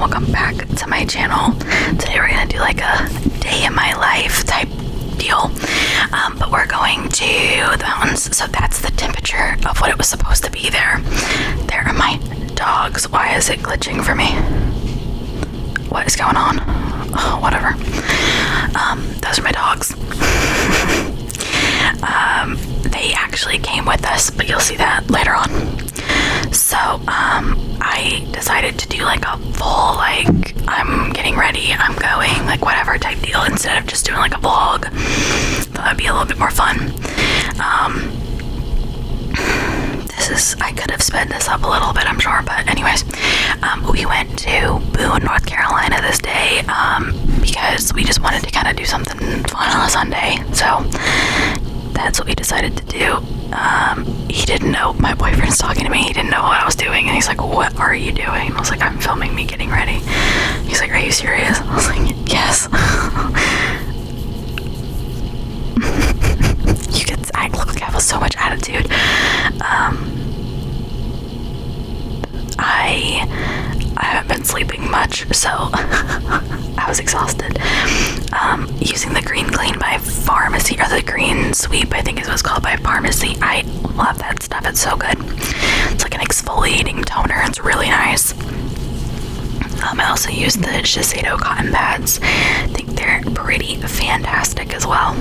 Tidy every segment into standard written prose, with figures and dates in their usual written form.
welcome back to my channel. Today we're gonna do like a day in my life type deal, but we're going to the mountains, so that's the temperature of what it was supposed to be there. There are my dogs. Why is it glitching for me? What is going on? Oh, whatever. Those are my dogs. They actually came with us, but you'll see that later on. So, I decided to do like a full, like, I'm getting ready, I'm going, like, whatever type deal, instead of just doing like a vlog. Thought that'd be a little bit more fun. I could have sped this up a little bit, I'm sure, but anyways, we went to Boone, North Carolina this day, because we just wanted to kind of do something fun on a Sunday, so that's what we decided to do. He didn't know, my boyfriend's talking to me, he didn't know what I was doing, and he's like, what are you doing? And I was like, I'm filming me getting ready. He's like, are you serious? I was like, yes. I look like I have so much attitude. I haven't been sleeping much, so I was exhausted. Using the Green Clean by Pharmacy, or the Green Sweep, I think is what it's called, by Pharmacy. I love that stuff, it's so good. It's like an exfoliating toner, it's really nice. I also use the Shiseido cotton pads. I think they're pretty fantastic as well.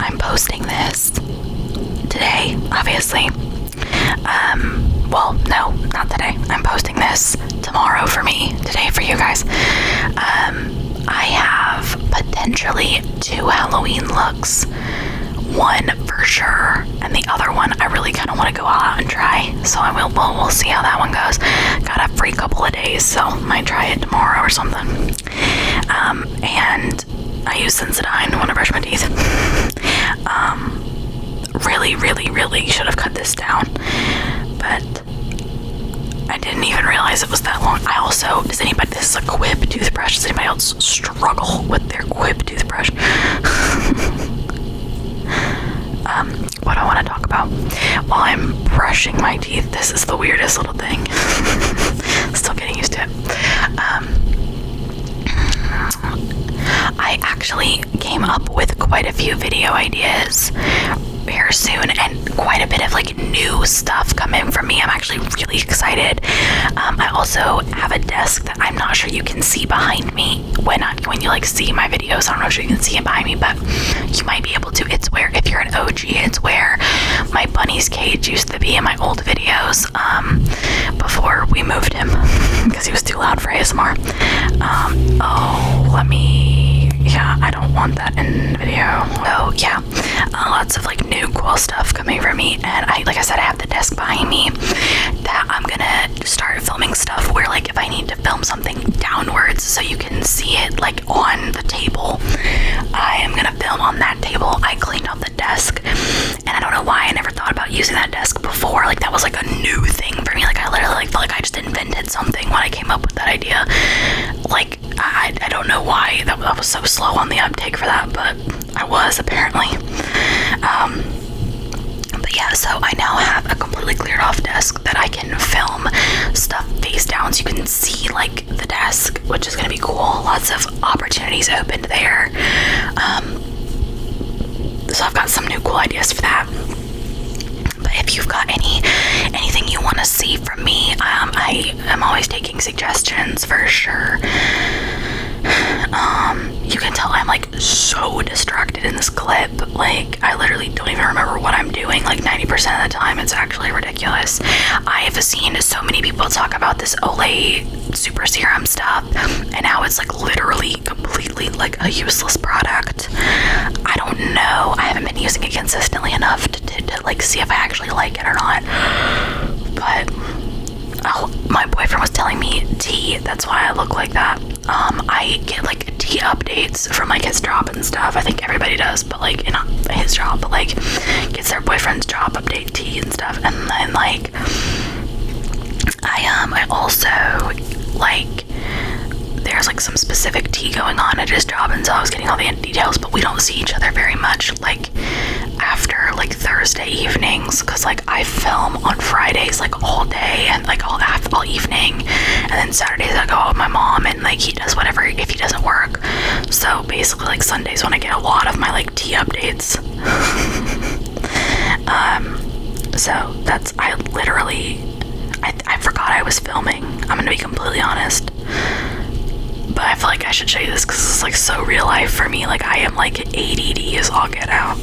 I'm posting this today, obviously. Well, no, not today. I'm posting this tomorrow for me, today for you guys. I have potentially 2 Halloween looks. One for sure, and the other one I really kind of want to go out and try, so we'll see how that one goes. Got a free couple of days, so might try it tomorrow or something. And I use Sensodyne when I brush my teeth. Really should have cut this down, but I didn't even realize it was that long. I also, this is a Quip toothbrush. Does anybody else struggle with their Quip toothbrush? What I want to talk about while I'm brushing my teeth, this is the weirdest little thing. Still getting used to it. I actually came up with quite a few video ideas here soon, and quite a bit of like new stuff coming from me. I'm actually really excited. I also have a desk that I'm not sure you can see behind me when you like see my videos. I'm not sure you can see it behind me, but you might be able to. It's where, if you're an OG, it's where my bunny's cage used to be in my old videos, before we moved him because he was too loud for ASMR. Yeah, I don't want that in the video. So yeah, lots of like new cool stuff coming from me, and like I said, I have the desk behind me that I'm gonna start filming stuff where, like, if I need to film something downwards so you can see it like on the table, I am gonna film on that table. I cleaned out the desk, and I don't know why I never thought about using that desk before. Like, that was like a new thing for me. Like, I literally felt like I just invented something when I came up with that idea. Like, I don't know why that was so slow on the uptake for that, but I was, apparently. But yeah, so I now have a completely cleared off desk that I can film stuff face down, so you can see like the desk, which is gonna be cool. Lots of opportunities opened there. So I've got some new cool ideas for that. But if you've got anything you want to see from me, I am always taking suggestions for sure. You can tell I'm like so distracted in this clip. Like, I literally don't even remember what I'm doing like 90% of the time. It's actually ridiculous. I have seen so many people talk about this Olay Super Serum stuff, and how it's like literally completely like a useless product. I don't know. I haven't been using it consistently enough to like see if I actually like it or not. But my boyfriend was telling me tea, that's why I look like that. I get like tea updates from like his job and stuff. I think everybody does, but like, not his job, but like gets their boyfriend's job update tea and stuff. And then like I also like, there's like some specific tea going on at his job, and so I was getting all the details, but we don't see each other very much like after like Thursday evenings, because like I film on Fridays like all day and like all evening, then Saturdays I go out with my mom, and like he does whatever if he doesn't work. So basically like Sundays when I get a lot of my like tea updates. So that's, I forgot I was filming. I'm gonna be completely honest. But I feel like I should show you this because it's like so real life for me. Like I am like ADD as all get out.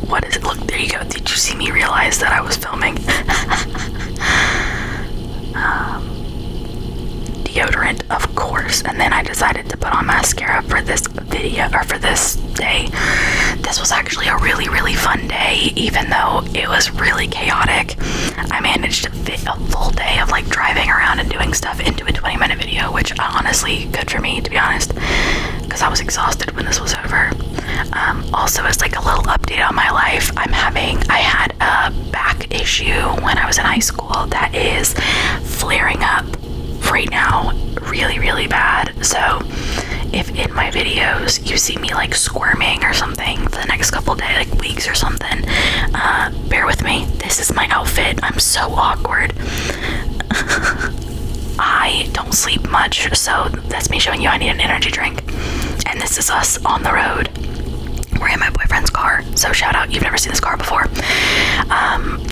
What is it? Look, there you go. Did you see me realize that I was filming? Deodorant, of course. And then I decided to put on mascara for this video, or for this day. This was actually a really, really fun day, even though it was really chaotic. I managed to fit a full day of like driving around and doing stuff into a 20-minute video, which honestly, good for me, to be honest, because I was exhausted when this was over. Also, as like a little update on my life, I had a back issue when I was in high school that is flaring up right now really, really bad. So if in my videos you see me like squirming or something for the next couple days, like weeks or something, bear with me. This is my outfit. I'm so awkward. I don't sleep much, so that's me showing you I need an energy drink. And this is us on the road. We're in my boyfriend's car, so shout out, you've never seen this car before.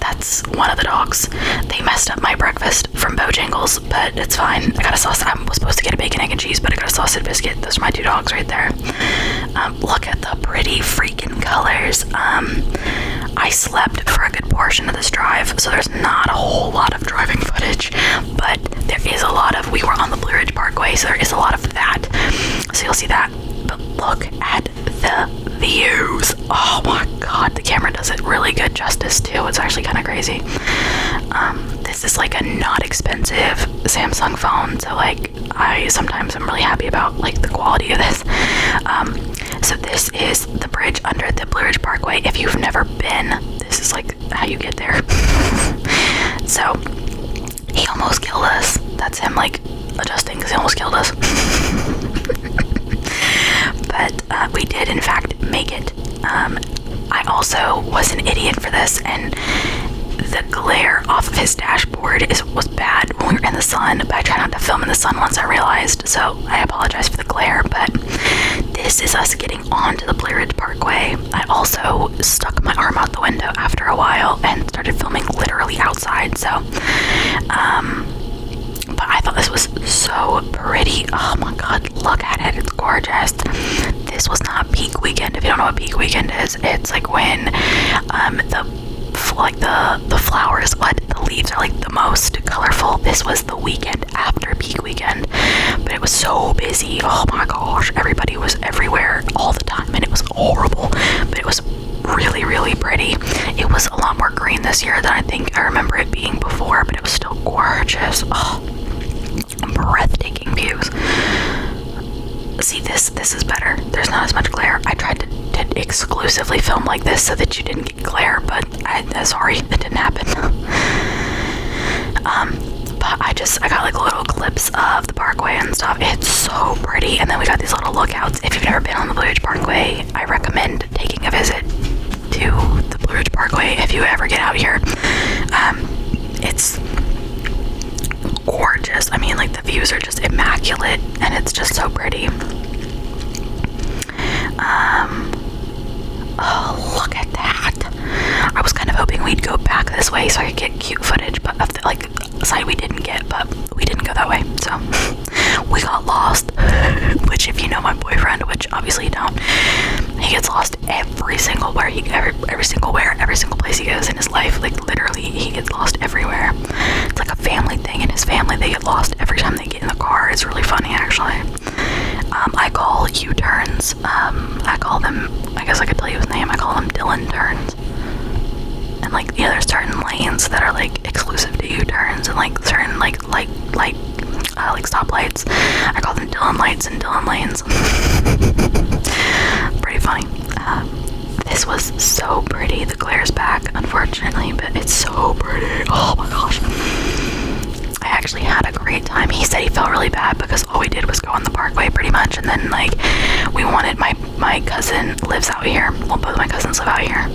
That's one of the dogs. They messed up my breakfast from Bojangles, but it's fine. I got a sauce. I was supposed to get a bacon, egg, and cheese, but I got a sausage biscuit. Those are my two dogs right there. Look at the pretty freaking colors. I slept for a good portion of this drive, so there's not a whole lot of driving footage, but there is a lot of, we were on the Blue Ridge Parkway, so there is a lot of that. So you'll see that. But look at the views. Oh my god, the camera does it really good justice too. It's actually kind of crazy. This is like a not expensive Samsung phone, so like I sometimes am really happy about like the quality of this. So this is the bridge under the Blue Ridge Parkway. If you've never been, this is like how you get there. So he almost killed us. That's him like adjusting because he almost killed us. But we did in fact make it. I also was an idiot for this, and the glare off of his dashboard was bad when we were in the sun, but I try not to film in the sun once I realized, so I apologize for the glare. But this is us getting onto the Blue Ridge Parkway. I also stuck my arm out the window after a while and started filming literally outside, so but I thought this was so pretty. Oh my god, look at it, it's gorgeous. This was not peak weekend. If you don't know what peak weekend is, it's like when the flowers, the leaves are like the most colorful. This was the weekend after peak weekend, but it was so busy. Oh my gosh, everybody was everywhere all the time, and it was horrible, but it was really, really pretty. It was a lot more green this year than I think I remember it being before, but it was still gorgeous. Oh, breathtaking views. See, this is better. There's not as much glare. I tried to exclusively film like this so that you didn't get glare, but sorry, it didn't happen. But I got like little clips of the parkway and stuff. It's so pretty. And then we got these little lookouts. If you've never been on the Blue Ridge Parkway, I recommend taking a visit to the Blue Ridge Parkway if you ever get out here. It's gorgeous. I mean, like, the views are just immaculate, and it's just so pretty. Oh, look at that. I was kind of hoping we'd go back this way so I could get cute footage, but of the, like, side we didn't get, but we didn't go that way, so we got lost. Which, if you know my boyfriend, which obviously you don't, he gets lost every single place he goes in his life. Like, literally, he gets lost everywhere. It's like a family thing. In his family, they get lost every time they get in the car. It's really funny, actually. I call U-turns, I call them, I guess I could tell you his name, I call them Dylan turns. And like, yeah, there's certain lanes that are like exclusive to U-turns, and like certain like stoplights, I call them Dylan lights and Dylan lanes. Pretty funny. This was so pretty. The glare's back, unfortunately, but it's so pretty. Oh my gosh. I actually had a great time. He said he felt really bad because all we did was go on the parkway pretty much, and then like we wanted, my cousin lives out here, well, both of my cousins live out here,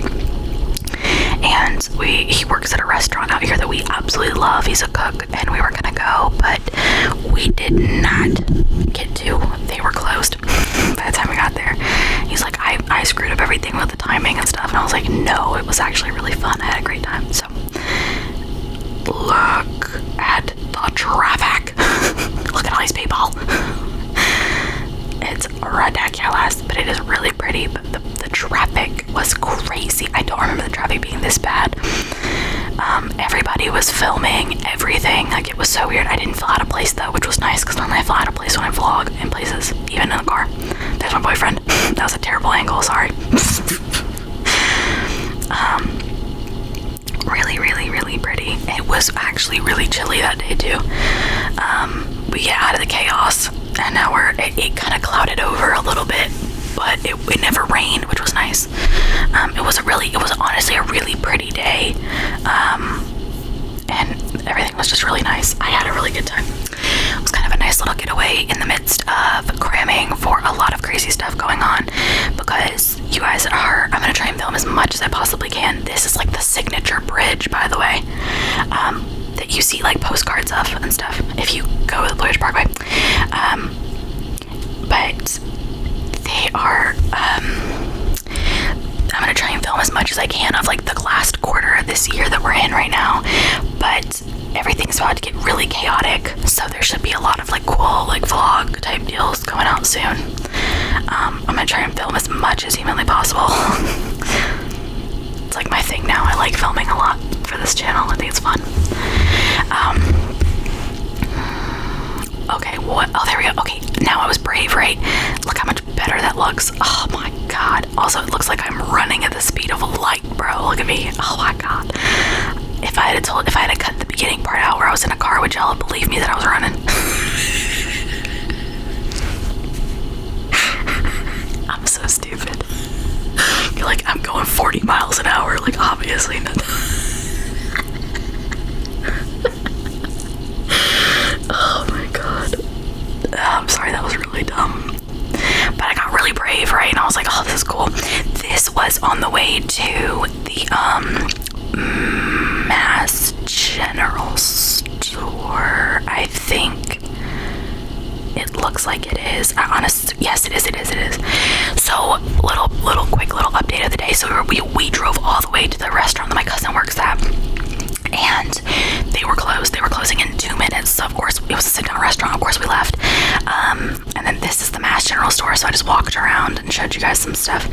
and and he works at a restaurant out here that we absolutely love. He's a cook, and we were gonna go, but we did not get to. They were closed by the time we got there. He's like, I screwed up everything with the timing and stuff, and I was like, no, it was actually really fun. I had a great time. So look at the traffic. Look at all these people. It's ridiculous, but it is really pretty. But the traffic was crazy. I don't remember the traffic being this bad. Everybody was filming everything. Like, it was so weird. I didn't feel out of place though, which was nice, because normally I feel out of place when I vlog in places, even in the car. There's my boyfriend. That was a terrible angle, sorry. Really pretty. It was actually really chilly that day too. We get out of the chaos, and now it kind of clouded over a little bit, but it never rained, which was nice. It was honestly a really pretty day, and everything was just really nice. I had a really good time. It was kind of a nice little getaway in the midst of cramming for a lot of crazy stuff going on, because you guys I'm gonna try and film as much as I possibly can. This is like the signature bridge, by the way, that you see like postcards of and stuff if you go to the Blue Ridge Parkway. But they are, I'm gonna try and film as much as I can of like the last quarter of this year that we're in right now, but everything's about to get really chaotic, so there should be a lot of like cool like vlog type deals going out soon. I'm gonna try and film as much as humanly possible. It's like my thing now. I like filming a lot for this channel. I think it's fun. Okay, what? Oh, there we go. Okay, now I was brave, right? Look how much better that looks. Oh my god. Also, it looks like I'm running at the speed of light, bro. Look at me. Oh my god. If I had cut the beginning part out where I was in a car, would y'all believe me that I was running? I'm so stupid. You're like, I'm going 40 miles an hour. Like, obviously not. Oh my god. I'm sorry, that was really dumb. But I got really brave, right? And I was like, oh, this is cool. This was on the way to the Mass General Store, I think. It looks like it is. Yes, it is. So, quick update of the day. So we drove all the way to the restaurant that my cousin works at, and they were closed. They were closing in 2 minutes. So of course, it was a sit-down restaurant. Of course, we left. And then this is the Mass General Store. So I just walked around and showed you guys some stuff.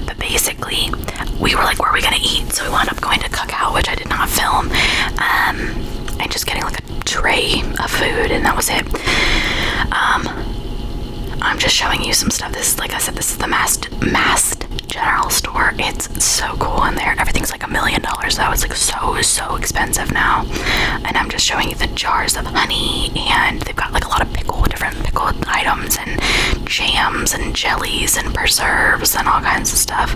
But basically, we were like, where are we gonna eat? So we wound up going to Cookout, which I did not film. And just getting like a tray of food, and that was it. I'm just showing you some stuff. This is, like I said, this is the Mass General Store. It's so cool in there. Everything's like $1 million though. It's like so expensive now. And I'm just showing you the jars of honey, and they've got like a lot of different pickled items and jams and jellies and preserves and all kinds of stuff.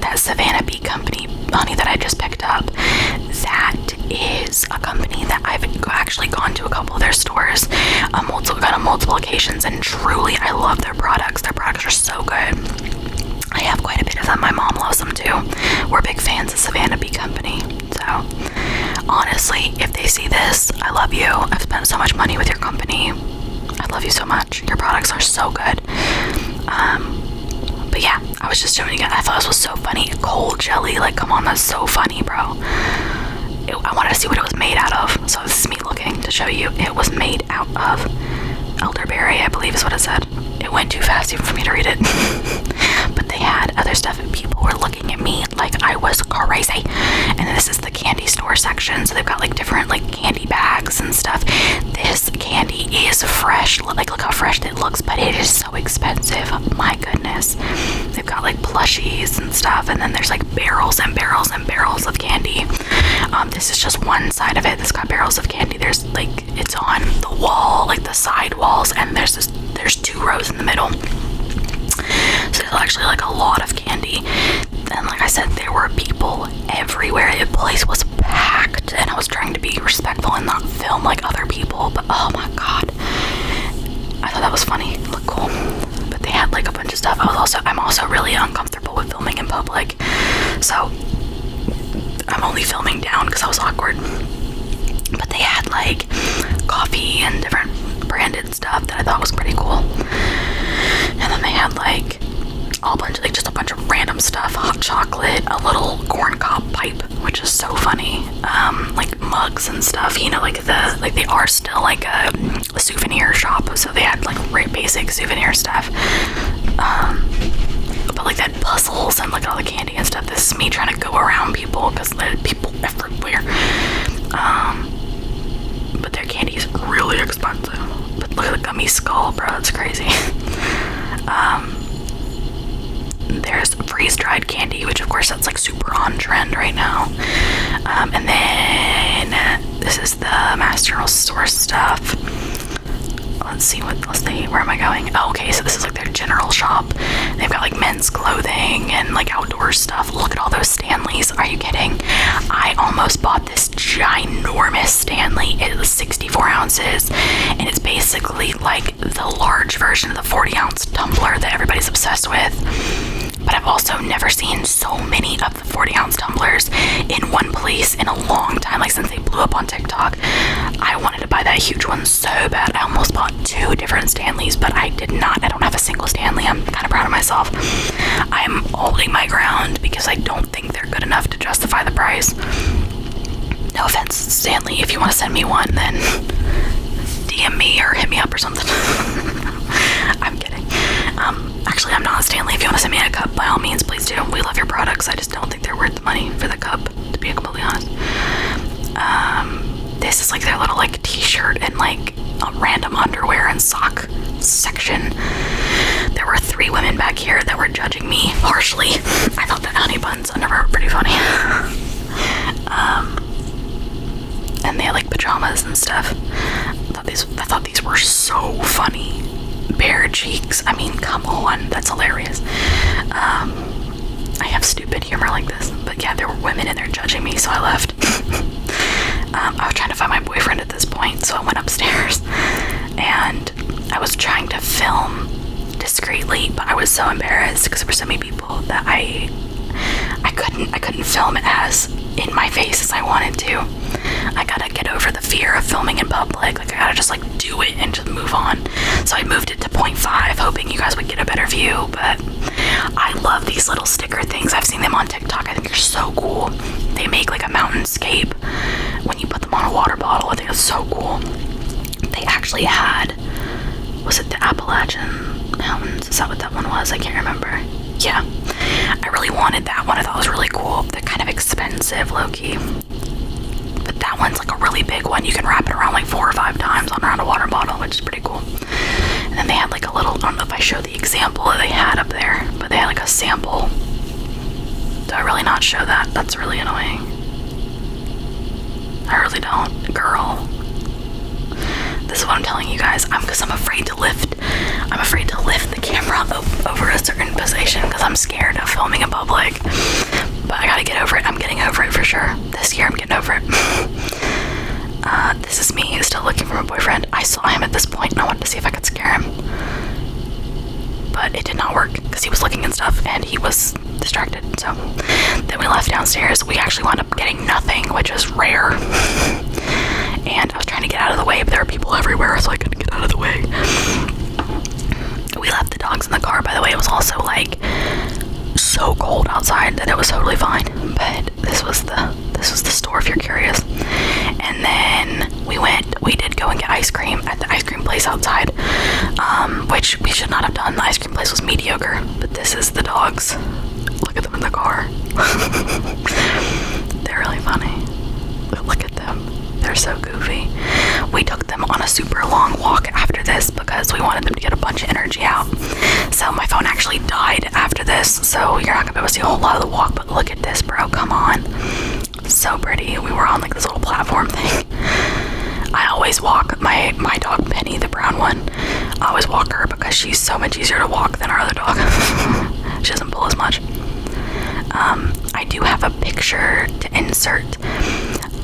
That Savannah Bee Company honey that I just picked up, that is a company that I've actually gone to a couple of their stores on multiple occasions, and truly I love their products. Their products are so good. I have quite a bit of them. My mom loves them too. We're big fans of Savannah Bee Company. So honestly, if they see this, I love you. I've spent so much money with your company. I love you so much. Your products are so good. But yeah, I was just showing you guys. I thought this was so funny. Cold jelly, like, come on, that's so funny, bro. I wanted to see what it was made out of, so this is me looking to show you. It was made out of elderberry, I believe is what it said. It went too fast even for me to read it. But they had other stuff, and people were looking at me like I was crazy. And then this is the candy store section, so they've got like different like candy bags and stuff. This candy is fresh. Like, look how fresh it looks, but it is so expensive. My goodness. They've got like plushies and stuff, and then there's like barrels and barrels and barrels of candy. This is just one side of it. It's got barrels of candy. There's like, it's on the wall, like the side walls, and there's 2 rows in the middle. So there's actually like a lot of candy. And like I said, there were people everywhere. The place was packed, and I was trying to be respectful and not film like other people, but oh my god, I thought that was funny. It looked cool. But they had like a bunch of stuff. I'm also really uncomfortable with filming in public. only filming down because I was awkward. But they had like coffee and different branded stuff that I thought was pretty cool. And then they had like a bunch of random stuff, hot chocolate, a little corn cob pipe, which is so funny, like mugs and stuff, you know, like they are still like a souvenir shop, so they had like basic souvenir stuff, but like that puzzles and like all the candy and stuff. This is me trying to go around people because there's people everywhere, but their candy is really expensive. But look at the gummy skull, bro, it's crazy. There's freeze-dried candy, which of course that's like super on trend right now. And then this is the Master Source stuff. Let's see where am I going? Oh, okay, so this is like their general shop. They've got like men's clothing and like outdoor stuff. Look at all those Stanleys. Are you kidding? I almost bought this ginormous Stanley. It was 64 ounces, and it's basically like the large version of the 40-ounce tumbler that everybody's obsessed with. But I've also never seen so many of the 40-ounce tumblers in one place in a long time, like since they blew up on TikTok. I wanted to buy that huge one so bad. I almost bought 2 different Stanleys, but I did not. I don't have a single Stanley. I'm kind of proud of myself. I'm holding my ground because I don't think they're good enough to justify the price. No offense, Stanley. If you want to send me one, then DM me or hit me up or something. I'm kidding. Actually, I'm not Stanley. If you want to send me a cup, by all means, please do. We love your products. I just don't think they're worth the money for the cup, to be completely honest. This is like their little like t-shirt and like random underwear and sock section. There were 3 women back here that were judging me harshly. I thought that honey buns underwear were pretty funny. And they had like pajamas and stuff. I thought these were so funny. Bare cheeks. I mean, come on, that's hilarious. I have stupid humor like this, but yeah, there were women in there judging me, so I left. I was trying to find my boyfriend at this point, so I went upstairs, and I was trying to film discreetly, but I was so embarrassed because there were so many people that I couldn't film as in my face as I wanted to. I gotta get over the fear of filming in public. Like, I gotta just like do it and just move on. So I moved it to 0.5, hoping you guys would get a better view. But I love these little sticker things. I've seen them on TikTok. I think they're so cool. They make like a mountainscape when you put them on a water bottle. I think it's so cool. They actually had, was it the Appalachian Mountains? Is that what that one was? I can't remember. Yeah, I really wanted that one. I thought it was really cool. They're kind of expensive, low-key. But that one's like a really big one. You can wrap it around like 4 or 5 times around a water bottle, which is pretty cool. And then they had like a little, I don't know if I showed the example that they had up there, but they had like a sample. Do I really not show that? That's really annoying. I really don't. Girl. This is what I'm telling you guys. Because I'm afraid to lift. I'm afraid to lift the camera over a certain position because I'm scared of filming in public. But I gotta get over it. I'm getting over it for sure. This year I'm getting over it. This is me still looking for my boyfriend. I saw him at this point and I wanted to see if I could scare him. But it did not work because he was looking and stuff and he was distracted. So then we left downstairs. We actually wound up getting nothing, which is rare. And I was trying to get out of the way, but there were people everywhere, so I couldn't get out of the way. We left the dogs in the car. By the way, it was also like so cold outside that it was totally fine. But this was the store if you're curious. And then we did go and get ice cream at the ice cream place outside, which we should not have done. The ice cream place was mediocre. But this is the dogs. Look at them in the car. They're really funny. Look at them. They're so goofy. We took them on a super long walk after this because we wanted them to get a bunch of energy out. So my phone actually died after this, so you're not gonna be able to see a whole lot of the walk, but look at this, bro. Come on. So pretty. We were on like this little platform thing. I always walk my dog Penny, the brown one. I always walk her because she's so much easier to walk than our other dog. She doesn't pull as much. I do have a picture to insert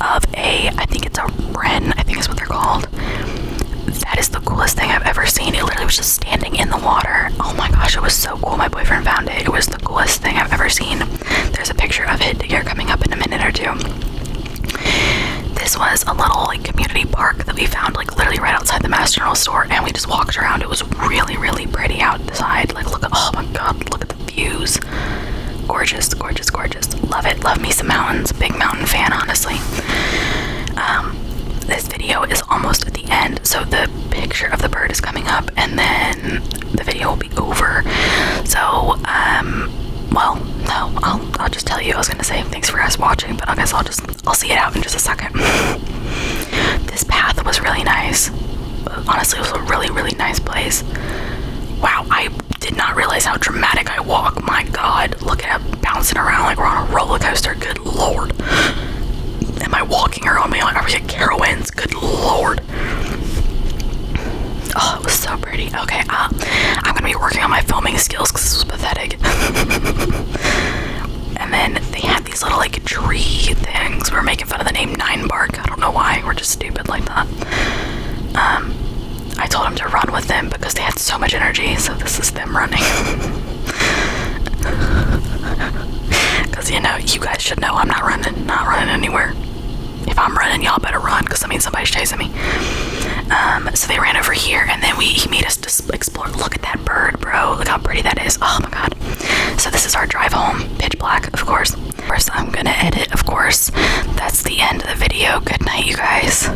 of I think it's a wren, I think is what they're called. That is the coolest thing I've ever seen. It literally was just standing in the water. Oh my gosh, it was so cool. My boyfriend found it. It was the coolest thing I've ever seen. There's a picture of it here coming up in a minute or two. we found like literally right outside the Mass General store, and we just walked around. It was really, really pretty outside. Like, look at, oh my god, look at the views. Gorgeous, gorgeous, gorgeous. Love it. Love me some mountains. Big mountain fan, honestly. This video is almost at the end, so the picture of the bird is coming up, and then the video will be over. So, well, no, I'll just tell you. I was gonna say thanks for guys watching, but I guess I'll see it out in just a second. This path was really nice. Honestly, it was a really, really nice place. Wow, I did not realize how dramatic I walk. My god, look at it bouncing around like we're on a roller coaster. Good lord. Am I walking around me like are we at Carowinds? Good lord. Oh, it was so pretty. Okay, I'm gonna be working on my filming skills because this was pathetic. And then they had these little like tree things. We're making fun of the name Nine Bark. I don't know why. We're just stupid like that. I told them to run with them because they had so much energy. So this is them running. Because you know, you guys should know I'm not running anywhere. If I'm running, y'all better run because that means somebody's chasing me. So they ran over here, and then he made us just explore. Look at that bird, bro. Look how pretty that is. Oh my god. So this is our drive home. Pitch black, of course. First, I'm gonna edit, of course. That's the end of the video. Good night, you guys.